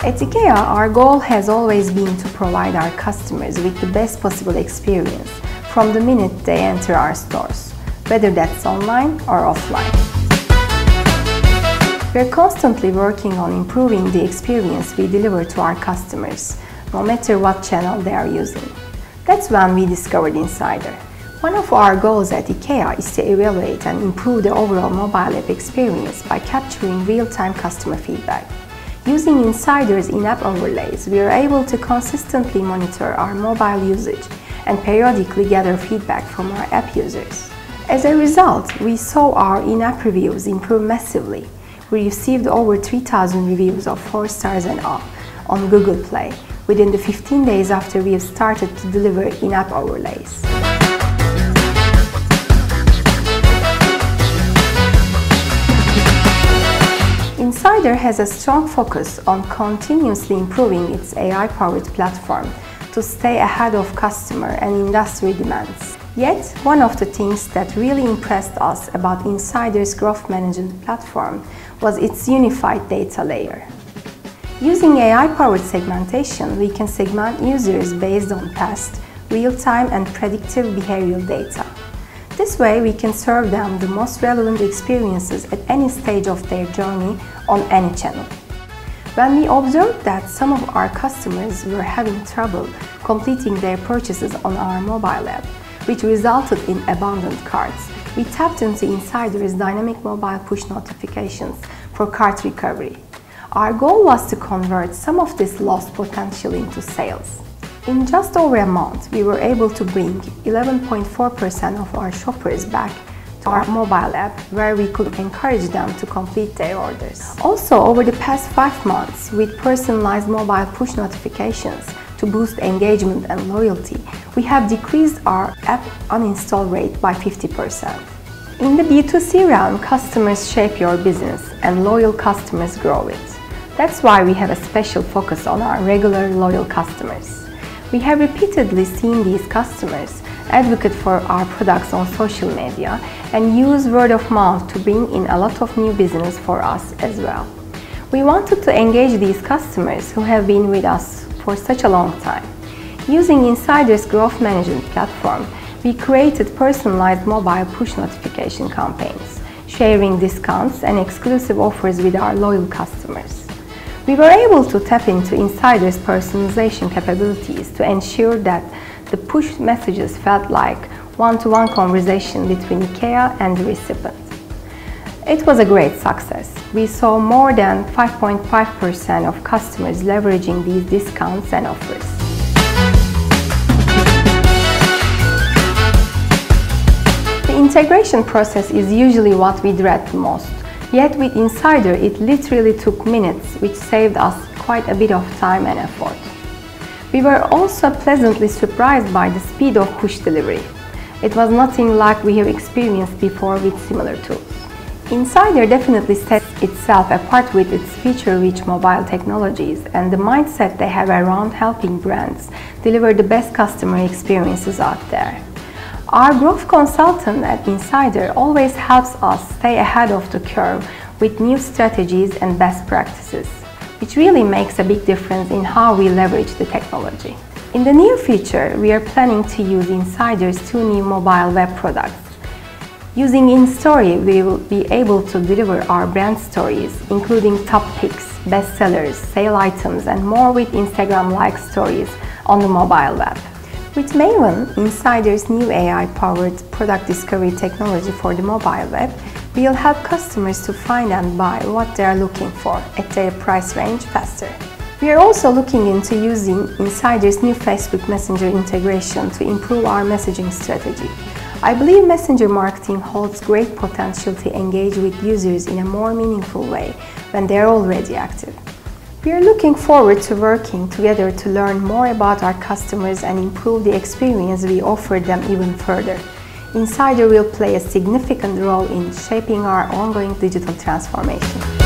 At IKEA, our goal has always been to provide our customers with the best possible experience from the minute they enter our stores, whether that's online or offline. We're constantly working on improving the experience we deliver to our customers, no matter what channel they are using. That's when we discovered Insider. One of our goals at IKEA is to evaluate and improve the overall mobile app experience by capturing real-time customer feedback. Using Insider's in-app overlays, we are able to consistently monitor our mobile usage and periodically gather feedback from our app users. As a result, we saw our in-app reviews improve massively. We received over 3,000 reviews of 4 stars and up on Google Play within the 15 days after we have started to deliver in-app overlays. Insider has a strong focus on continuously improving its AI-powered platform to stay ahead of customer and industry demands. Yet, one of the things that really impressed us about Insider's growth management platform was its unified data layer. Using AI-powered segmentation, we can segment users based on past, real-time, and predictive behavioral data. This way, we can serve them the most relevant experiences at any stage of their journey on any channel. When we observed that some of our customers were having trouble completing their purchases on our mobile app, which resulted in abandoned carts, we tapped into Insider's dynamic mobile push notifications for cart recovery. Our goal was to convert some of this lost potential into sales. In just over a month, we were able to bring 11.4% of our shoppers back to our mobile app, where we could encourage them to complete their orders. Also, over the past 5 months, with personalized mobile push notifications to boost engagement and loyalty, we have decreased our app uninstall rate by 50%. In the B2C realm, customers shape your business and loyal customers grow it. That's why we have a special focus on our regular loyal customers. We have repeatedly seen these customers advocate for our products on social media and use word of mouth to bring in a lot of new business for us as well. We wanted to engage these customers who have been with us for such a long time. Using Insider's growth management platform, we created personalized mobile push notification campaigns, sharing discounts and exclusive offers with our loyal customers. We were able to tap into Insider's personalization capabilities to ensure that the push messages felt like one-to-one conversation between IKEA and the recipient. It was a great success. We saw more than 5.5% of customers leveraging these discounts and offers. The integration process is usually what we dread the most. Yet with Insider, it literally took minutes, which saved us quite a bit of time and effort. We were also pleasantly surprised by the speed of push delivery. It was nothing like we have experienced before with similar tools. Insider definitely sets itself apart with its feature-rich mobile technologies and the mindset they have around helping brands deliver the best customer experiences out there. Our growth consultant at Insider always helps us stay ahead of the curve with new strategies and best practices, which really makes a big difference in how we leverage the technology. In the near future, we are planning to use Insider's 2 new mobile web products. Using InStory, we will be able to deliver our brand stories, including top picks, bestsellers, sale items, and more with Instagram-like stories on the mobile web. With Maven, Insider's new AI-powered product discovery technology for the mobile web, we'll help customers to find and buy what they are looking for at their price range faster. We are also looking into using Insider's new Facebook Messenger integration to improve our messaging strategy. I believe messenger marketing holds great potential to engage with users in a more meaningful way when they are already active. We are looking forward to working together to learn more about our customers and improve the experience we offer them even further. Insider will play a significant role in shaping our ongoing digital transformation.